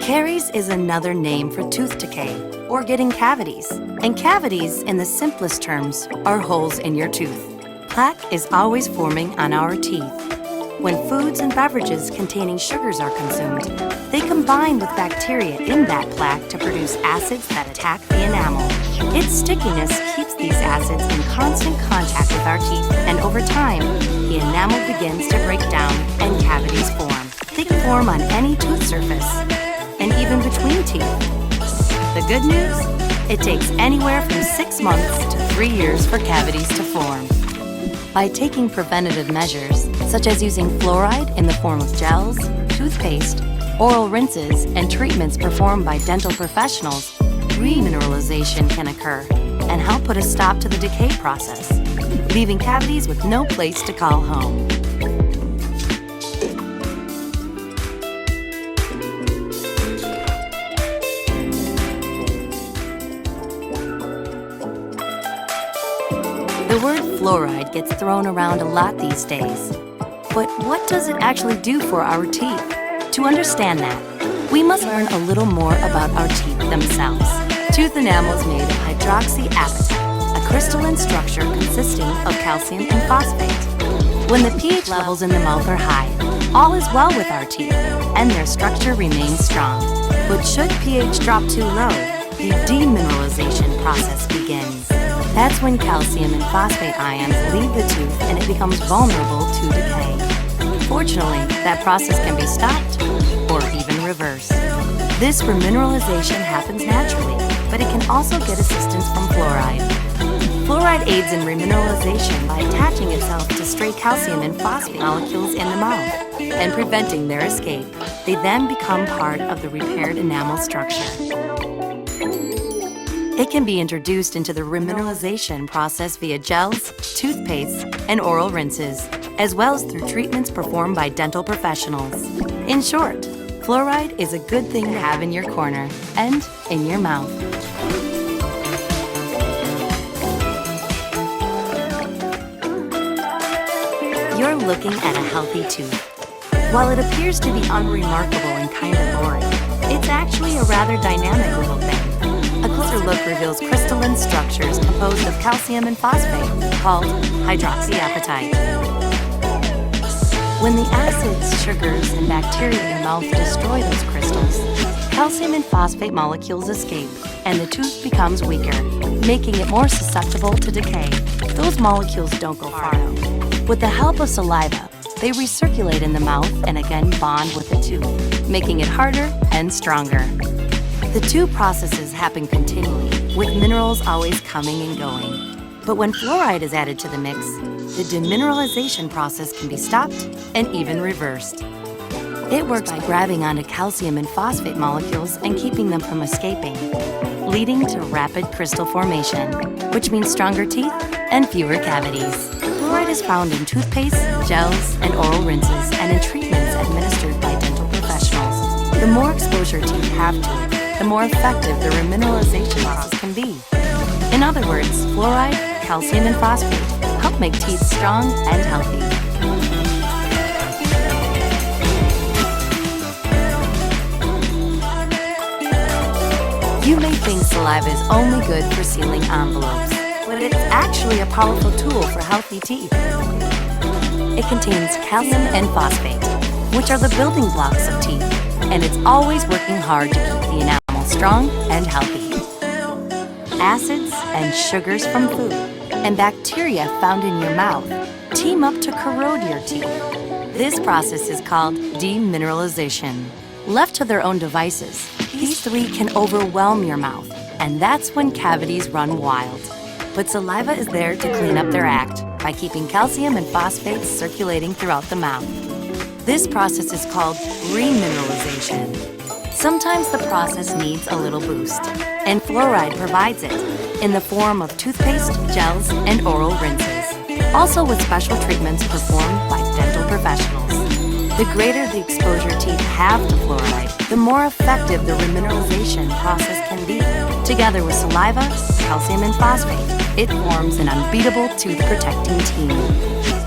Caries is another name for tooth decay, or getting cavities. And cavities, in the simplest terms, are holes in your tooth. Plaque is always forming on our teeth. When foods and beverages containing sugars are consumed, they combine with bacteria in that plaque to produce acids that attack the enamel. Its stickiness keeps these acids in constant contact with our teeth, and over time, the enamel begins to break down and cavities form. They can form on any tooth surface, and even between teeth. The good news? It takes anywhere from 6 months to 3 years for cavities to form. By taking preventative measures, such as using fluoride in the form of gels, toothpaste, oral rinses, and treatments performed by dental professionals, remineralization can occur and help put a stop to the decay process, leaving cavities with no place to call home. The word fluoride gets thrown around a lot these days. But what does it actually do for our teeth? To understand that, we must learn a little more about our teeth themselves. Tooth enamel is made of hydroxyapatite, a crystalline structure consisting of calcium and phosphate. When the pH levels in the mouth are high, all is well with our teeth, and their structure remains strong. But should pH drop too low, the demineralization process begins. That's when calcium and phosphate ions leave the tooth and it becomes vulnerable to decay. Fortunately, that process can be stopped or even reversed. This remineralization happens naturally, but it can also get assistance from fluoride. Fluoride aids in remineralization by attaching itself to stray calcium and phosphate molecules in the mouth and preventing their escape. They then become part of the repaired enamel structure. It can be introduced into the remineralization process via gels, toothpaste, and oral rinses, as well as through treatments performed by dental professionals. In short, fluoride is a good thing to have in your corner and in your mouth. You're looking at a healthy tooth. While it appears to be unremarkable and kind of boring, it's actually a rather dynamic little thing. A closer look reveals crystalline structures composed of calcium and phosphate, called hydroxyapatite. When the acids, sugars, and bacteria in the mouth destroy those crystals, calcium and phosphate molecules escape, and the tooth becomes weaker, making it more susceptible to decay. Those molecules don't go far, though. With the help of saliva, they recirculate in the mouth and again bond with the tooth, making it harder and stronger. The two processes happen continually, with minerals always coming and going. But when fluoride is added to the mix, the demineralization process can be stopped and even reversed. It works by grabbing onto calcium and phosphate molecules and keeping them from escaping, leading to rapid crystal formation, which means stronger teeth and fewer cavities. Fluoride is found in toothpaste, gels, and oral rinses, and in treatments administered by dental professionals. The more exposure teeth have to it, the more effective the remineralization process can be. In other words, fluoride, calcium, and phosphate help make teeth strong and healthy. You may think saliva is only good for sealing envelopes, but it's actually a powerful tool for healthy teeth. It contains calcium and phosphate, which are the building blocks of teeth, and it's always working hard to keep the enamel strong and healthy. Acids and sugars from food and bacteria found in your mouth team up to corrode your teeth. This process is called demineralization. Left to their own devices, these three can overwhelm your mouth, and that's when cavities run wild. But saliva is there to clean up their act by keeping calcium and phosphates circulating throughout the mouth. This process is called remineralization. Sometimes the process needs a little boost, and fluoride provides it in the form of toothpaste, gels, and oral rinses. Also with special treatments performed by dental professionals. The greater the exposure teeth have to fluoride, the more effective the remineralization process can be. Together with saliva, calcium, and phosphate, it forms an unbeatable tooth-protecting team.